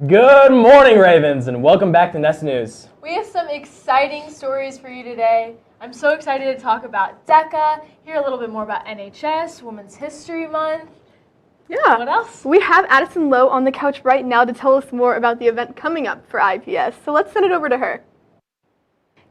Good morning, Ravens, and welcome back to Nest News. We have some exciting stories for you today. I'm so excited to talk about DECA, hear a little bit more about NHS, Women's History Month. Yeah. What else? We have Addison Lowe on the couch right now to tell us more about the event coming up for IPS. So let's send it over to her.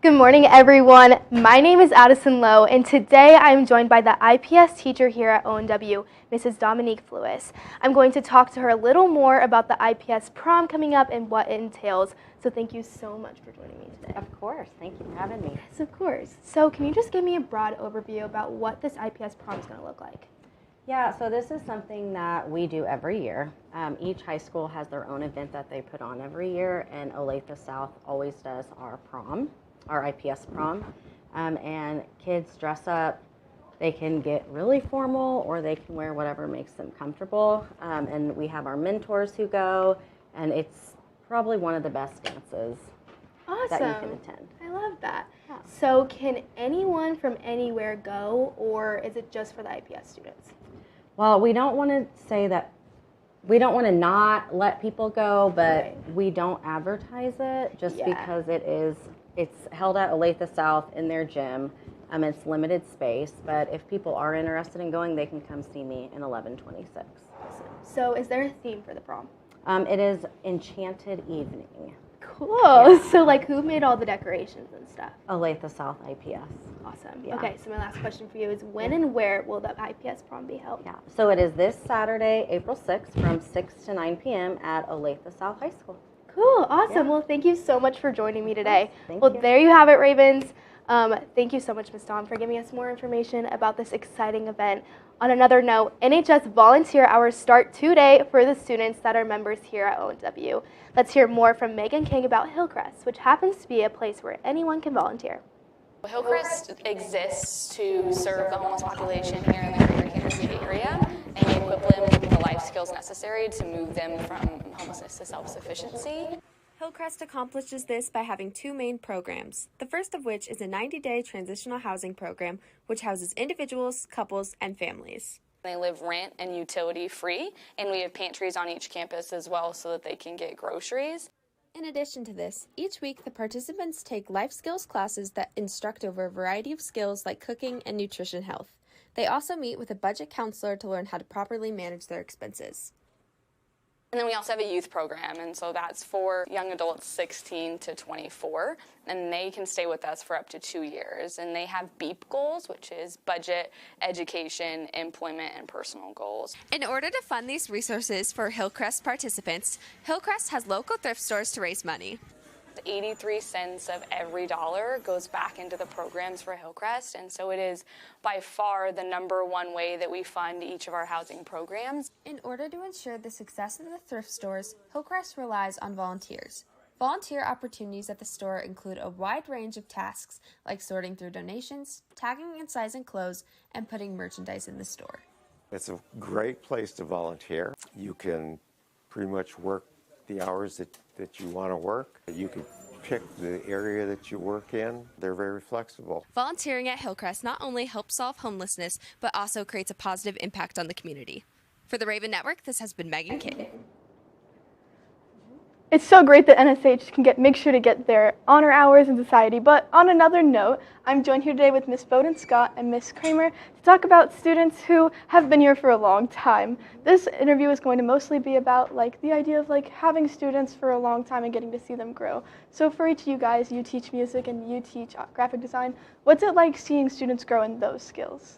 Good morning, everyone. My name is Addison Lowe, and today I'm joined by the IPS teacher here at ONW, Mrs. Dominique Flewis. I'm going to talk to her a little more about the IPS prom coming up and what it entails. So thank you so much for joining me today. Of course. Thank you for having me. Yes, of course. So can you just give me a broad overview about what this IPS prom is going to look like? Yeah, so this is something that we do every year. Each high school has their own event that they put on every year, and Olathe South always does our prom, our IPS prom. And kids dress up. They can get really formal, or they can wear whatever makes them comfortable. And we have our mentors who go, and it's probably one of the best dances that you can attend. I love that. Yeah. So can anyone from anywhere go, or is it just for the IPS students? Well, we don't want to say that, we don't want to not let people go, but we don't advertise it just because it's held at Olathe South in their gym. It's limited space, but if people are interested in going, they can come see me in 1126. So is there a theme for the prom? It is Enchanted Evening. Cool. Yeah. So like who made all the decorations and stuff? Olathe South IPS. Awesome. Yeah. Okay, so my last question for you is when and where will the IPS prom be held? Yeah, so it is this Saturday, April 6th from 6 to 9 p.m. at Olathe South High School. Cool. Awesome. Yeah. Well, thank you so much for joining me today. Thank well, you. there you have it, Ravens. Thank you so much, Ms. Dawn, for giving us more information about this exciting event. On another note, NHS volunteer hours start today for the students that are members here at ONW. Let's hear more from Megan King about Hillcrest, which happens to be a place where anyone can volunteer. Hillcrest exists to serve the homeless population here in the greater Kansas City area and equip them with the life skills necessary to move them from homelessness to self-sufficiency. Hillcrest accomplishes this by having two main programs, the first of which is a 90-day transitional housing program, which houses individuals, couples, and families. They live rent and utility free, and we have pantries on each campus as well so that they can get groceries. In addition to this, each week the participants take life skills classes that instruct over a variety of skills like cooking and nutrition health. They also meet with a budget counselor to learn how to properly manage their expenses. And then we also have a youth program, and so that's for young adults 16 to 24, and they can stay with us for up to 2 years. And they have BEEP goals, which is budget, education, employment, and personal goals. In order to fund these resources for Hillcrest participants, Hillcrest has local thrift stores to raise money. 83 cents of every dollar goes back into the programs for Hillcrest, and so it is by far the #1 way that we fund each of our housing programs. In order to ensure the success of the thrift stores, Hillcrest relies on volunteers. Volunteer opportunities at the store include a wide range of tasks like sorting through donations, tagging and sizing clothes, and putting merchandise in the store. It's a great place to volunteer. You can pretty much work the hours that you want to work. You can pick the area that you work in. They're very flexible. Volunteering at Hillcrest not only helps solve homelessness, but also creates a positive impact on the community. For the Raven Network, this has been Megan King. It's so great that NSH can make sure to get their honor hours in society, but on another note, I'm joined here today with Miss Bowden Scott and Miss Kramer to talk about students who have been here for a long time. This interview is going to mostly be about the idea of having students for a long time and getting to see them grow. So for each of you guys, you teach music and you teach graphic design. What's it like seeing students grow in those skills?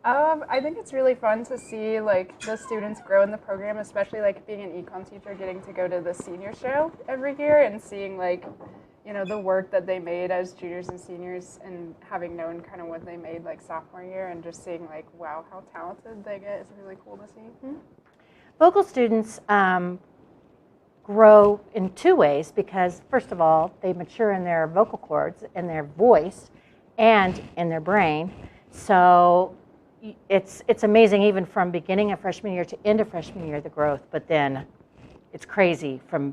I think it's really fun to see the students grow in the program, especially being an econ teacher, getting to go to the senior show every year and seeing the work that they made as juniors and seniors, and having known kind of what they made sophomore year, and just seeing wow, how talented they get is really cool to see. Mm-hmm. Vocal students grow in two ways because, first of all, they mature in their vocal cords, in their voice, and in their brain. So it's amazing even from beginning of freshman year to end of freshman year, the growth, but then it's crazy from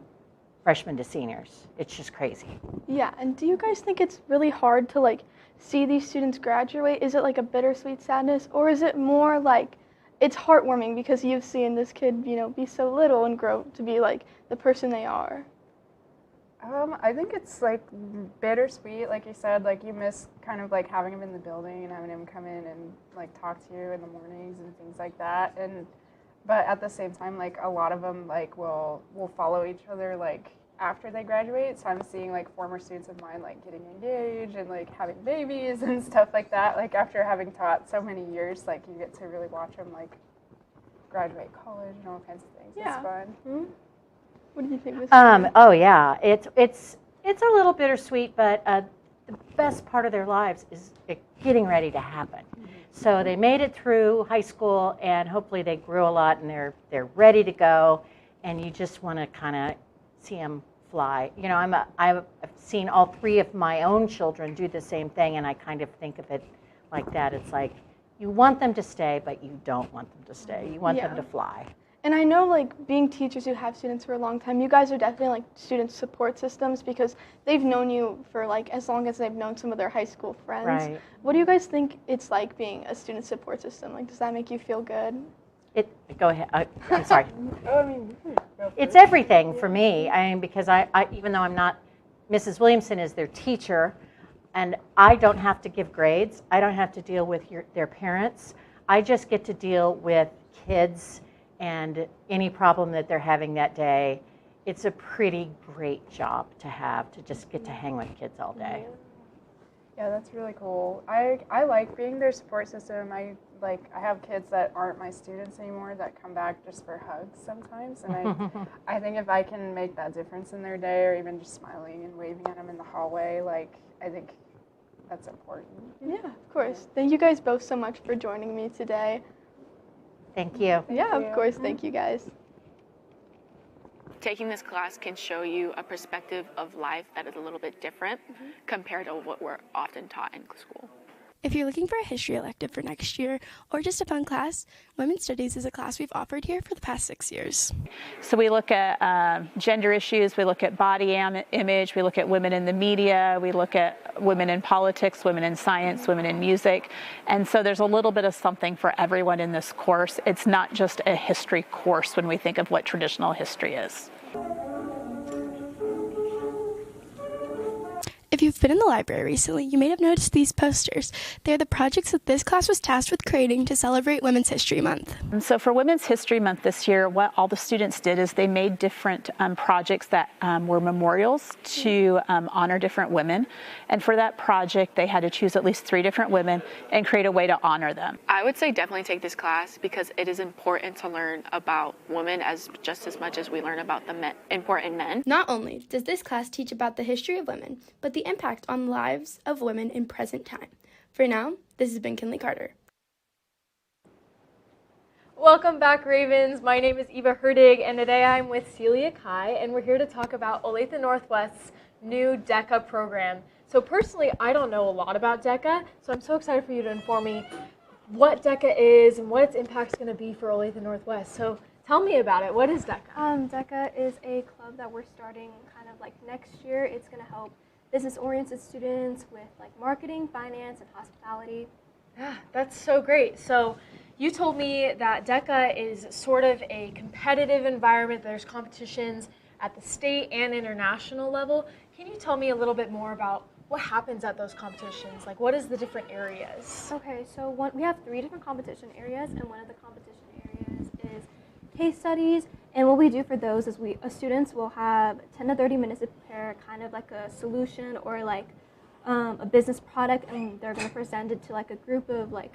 freshmen to seniors. It's just crazy. Yeah, and do you guys think it's really hard to see these students graduate? Is it a bittersweet sadness, or is it more it's heartwarming because you've seen this kid, be so little and grow to be like the person they are. I think it's like bittersweet, like you said, like you miss kind of like having him in the building and having him come in and like talk to you in the mornings and things like that. But at the same time, like a lot of them like will follow each other like after they graduate. So I'm seeing like former students of mine like getting engaged and like having babies and stuff like that. Like after having taught so many years, like you get to really watch them like graduate college and all kinds of things. Yeah. It's fun. Mm-hmm. What do you think, Ms. Oh yeah, it's a little bittersweet, but the best part of their lives is getting ready to happen. So they made it through high school, and hopefully they grew a lot, and they're ready to go. And you just want to kind of see them fly. I've seen all three of my own children do the same thing, and I kind of think of it like that. It's like you want them to stay, but you don't want them to stay. You want them to fly. And I know, like, being teachers who have students for a long time, you guys are definitely, like, student support systems because they've known you for, like, as long as they've known some of their high school friends. Right. What do you guys think it's like being a student support system? Like, does that make you feel good? Go ahead. I'm sorry. I mean, It's everything for me. I mean, because I even though I'm not, Mrs. Williamson is their teacher, and I don't have to give grades. I don't have to deal with their parents. I just get to deal with kids and any problem that they're having that day. It's a pretty great job to have, to just get to hang with kids all day. Yeah, that's really cool. I like being their support system. I have kids that aren't my students anymore that come back just for hugs sometimes, and I think if I can make that difference in their day, or even just smiling and waving at them in the hallway, like I think that's important. Yeah, of course. Thank you guys both so much for joining me today. Thank you. Yeah, of course. Thank you guys. Taking this class can show you a perspective of life that is a little bit different compared to what we're often taught in school. If you're looking for a history elective for next year or just a fun class, Women's Studies is a class we've offered here for the past 6 years. So we look at gender issues, we look at body image, we look at women in the media, we look at women in politics, women in science, women in music. And so there's a little bit of something for everyone in this course. It's not just a history course when we think of what traditional history is. If you've been in the library recently, you may have noticed these posters. They're the projects that this class was tasked with creating to celebrate Women's History Month. So for Women's History Month this year, what all the students did is they made different projects that were memorials to honor different women. And for that project, they had to choose at least 3 different women and create a way to honor them. I would say definitely take this class because it is important to learn about women just as much as we learn about the important men. Not only does this class teach about the history of women, but the impact on the lives of women in present time. For now, this has been Kinley Carter. Welcome back, Ravens. My name is Eva Herdig, and today I'm with Celia Kai, and we're here to talk about Olathe Northwest's new DECA program. So personally, I don't know a lot about DECA, so I'm so excited for you to inform me what DECA is and what its impact is going to be for Olathe Northwest. So tell me about it. What is DECA? DECA is a club that we're starting kind of like next year. It's going to help business-oriented students with like marketing, finance, and hospitality. Yeah, that's so great. So you told me that DECA is sort of a competitive environment. There's competitions at the state and international level. Can you tell me a little bit more about what happens at those competitions? Like, what is the different areas? Okay, so we have 3 different competition areas, and one of the competition areas is case studies. And what we do for those is students will have 10 to 30 minutes to prepare kind of like a solution or like a business product, and they're going to present it to like a group of like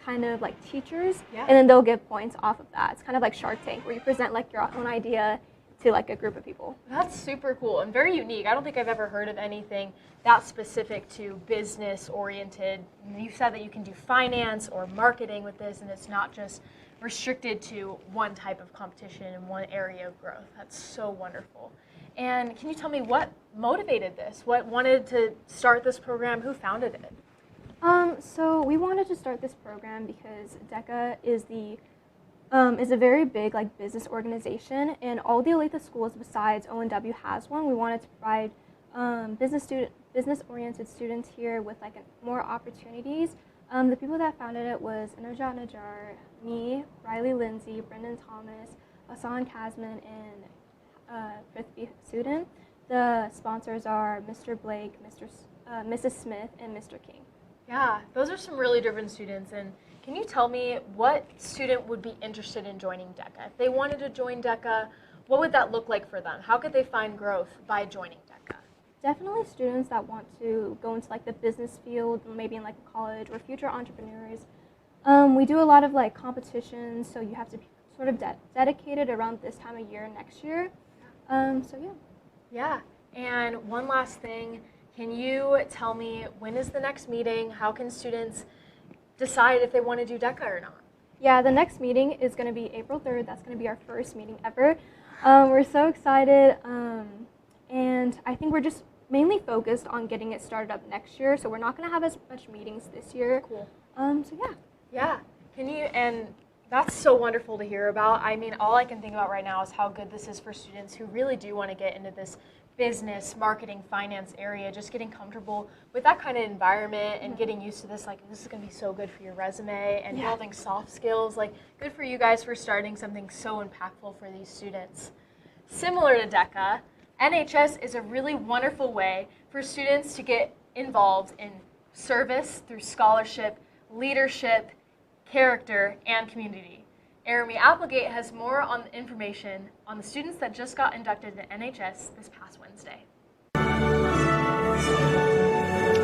kind of like teachers, and then they'll give points off of that. It's kind of like Shark Tank, where you present like your own idea to like a group of people. That's super cool and very unique. I don't think I've ever heard of anything that specific to business oriented. You said that you can do finance or marketing with this, and it's not just restricted to one type of competition in one area of growth. That's so wonderful. And can you tell me what motivated this? What wanted to start this program? Who founded it? So we wanted to start this program because DECA is a very big like business organization, and all the Olathe schools besides ONW has one. We wanted to provide business-oriented students here with like more opportunities The people that founded it was Inajat Najjar, me, Riley Lindsay, Brendan Thomas, Hassan Kasman, and fifth student. The sponsors are Mr. Blake, Mrs. Smith, and Mr. King. Yeah, those are some really driven students. And can you tell me what student would be interested in joining DECA? If they wanted to join DECA, what would that look like for them? How could they find growth by joining DECA? Definitely students that want to go into like the business field, maybe in like a college, or future entrepreneurs. We do a lot of like competitions, so you have to be sort of dedicated around this time of year next year. So yeah. Yeah, and one last thing, can you tell me when is the next meeting? How can students decide if they want to do DECA or not? Yeah, the next meeting is going to be April 3rd. That's going to be our first meeting ever. We're so excited, and I think we're just mainly focused on getting it started up next year, so we're not going to have as much meetings this year. Cool. So yeah. Yeah, can you, and that's so wonderful to hear about. I mean, all I can think about right now is how good this is for students who really do want to get into this business, marketing, finance area, just getting comfortable with that kind of environment and getting used to this. Like, this is going to be so good for your resume and building soft skills. Like, good for you guys for starting something so impactful for these students. Similar to DECA, NHS is a really wonderful way for students to get involved in service through scholarship, leadership, character, and community. Army Applegate has more on the information on the students that just got inducted into NHS this past Wednesday.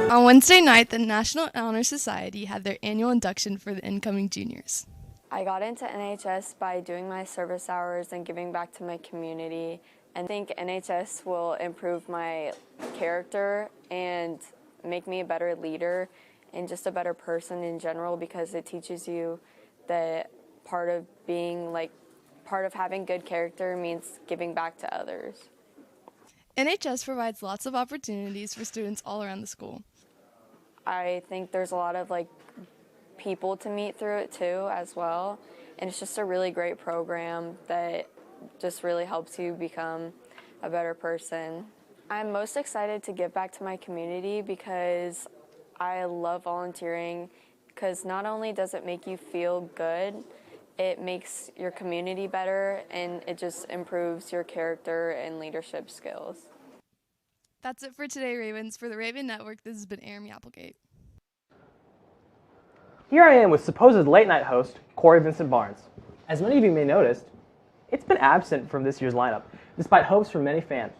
On Wednesday night, the National Honor Society had their annual induction for the incoming juniors. I got into NHS by doing my service hours and giving back to my community. And I think NHS will improve my character and make me a better leader and just a better person in general, because it teaches you that part of having good character means giving back to others. NHS provides lots of opportunities for students all around the school. I think there's a lot of people to meet through it too as well, and it's just a really great program that just really helps you become a better person. I'm most excited to give back to my community because I love volunteering, because not only does it make you feel good, it makes your community better, and it just improves your character and leadership skills. That's it for today, Ravens. For the Raven Network, this has been Army Applegate. Here I am with supposed late-night host, Corey Vincent Barnes. As many of you may noticed, it's been absent from this year's lineup, despite hopes from many fans.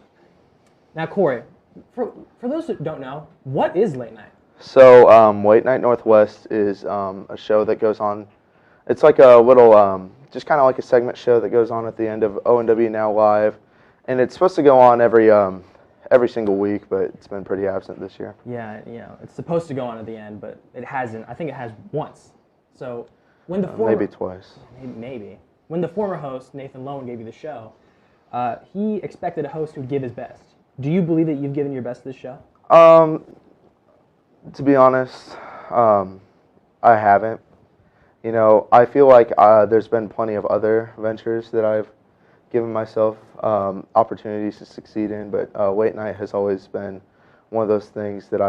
Now, Corey, for those who don't know, what is late night? So, Late Night Northwest is a show that goes on. It's like a little, just kind of like a segment show that goes on at the end of ONW Now Live, and it's supposed to go on every single week, but it's been pretty absent this year. Yeah, it's supposed to go on at the end, but it hasn't. I think it has once. So, when the former, maybe twice. Maybe. When the former host, Nathan Lowen, gave you the show, he expected a host who would give his best. Do you believe that you've given your best to this show? To be honest, I haven't. I feel like there's been plenty of other ventures that I've given myself opportunities to succeed in, but late night has always been one of those things that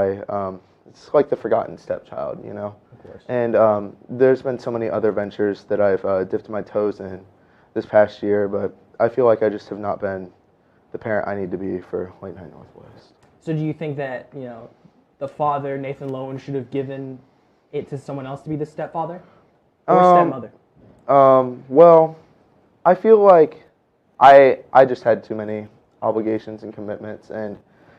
it's like the forgotten stepchild, Of course. And there's been so many other ventures that I've dipped my toes in this past year, but I feel like I just have not been the parent I need to be for Late Night Northwest. So do you think that, the father, Nathan Lowen, should have given it to someone else to be the stepfather or stepmother? Well, I feel like I just had too many obligations and commitments, and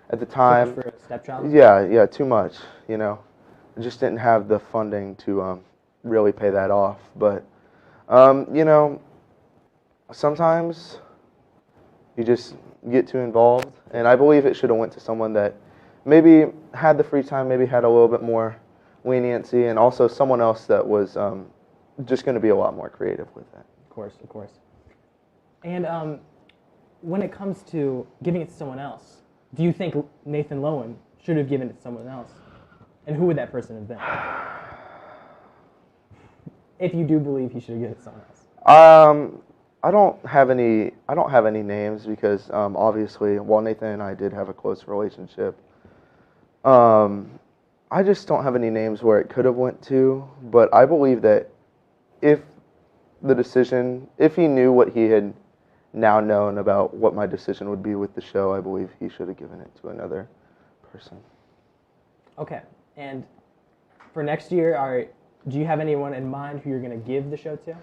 at the time, for a stepchild? Yeah, too much. I just didn't have the funding to really pay that off. But sometimes you just get too involved, and I believe it should have went to someone that maybe had the free time, maybe had a little bit more leniency, and also someone else that was just going to be a lot more creative with it. Of course. And when it comes to giving it to someone else, do you think Nathan Lowen should have given it to someone else? And who would that person have been? If you do believe he should have given it to someone else. I don't have any names because obviously, while Nathan and I did have a close relationship, I just don't have any names where it could have went to, but I believe that if he knew what he had now known about what my decision would be with the show, I believe he should have given it to another person. Okay, and for next year, do you have anyone in mind who you're going to give the show to?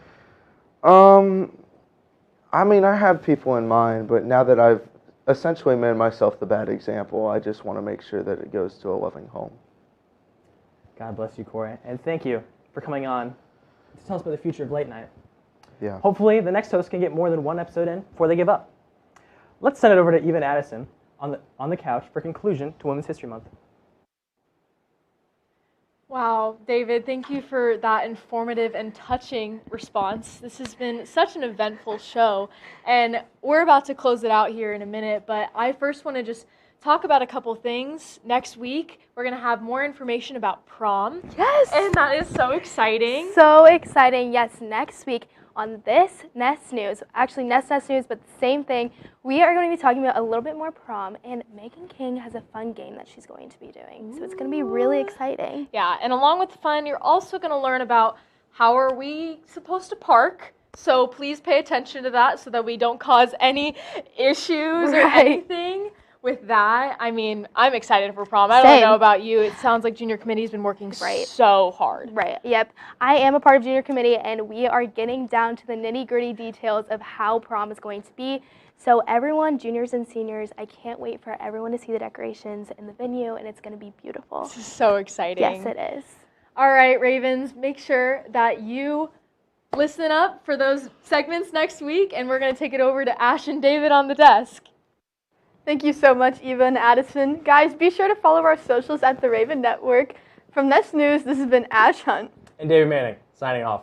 I mean, I have people in mind, but now that I've essentially made myself the bad example, I just want to make sure that it goes to a loving home. God bless you, Corey, and thank you for coming on to tell us about the future of late night. Yeah. Hopefully, the next host can get more than one episode in before they give up. Let's send it over to Eva and Addison on the couch for conclusion to Women's History Month. Wow, David, thank you for that informative and touching response. This has been such an eventful show, and we're about to close it out here in a minute, but I first want to just talk about a couple things. Next week, we're going to have more information about prom. Yes! And that is so exciting. So exciting. Yes, next week on this Nest News, actually Nest News, but the same thing, we are going to be talking about a little bit more prom, and Megan King has a fun game that she's going to be doing. So it's going to be really exciting. Yeah, and along with the fun, you're also going to learn about how are we supposed to park. So please pay attention to that so that we don't cause any issues or anything with that. I mean, I'm excited for prom. I don't know about you. It sounds like junior committee has been working so hard. Right. Yep. I am a part of junior committee, and we are getting down to the nitty-gritty details of how prom is going to be. So everyone, juniors and seniors, I can't wait for everyone to see the decorations in the venue, and it's going to be beautiful. This is so exciting. Yes, it is. All right, Ravens, make sure that you listen up for those segments next week, and we're going to take it over to Ash and David on the desk. Thank you so much, Eva and Addison. Guys, be sure to follow our socials at The Raven Network. From Nest News, this has been Ash Hunt. And David Manning, signing off.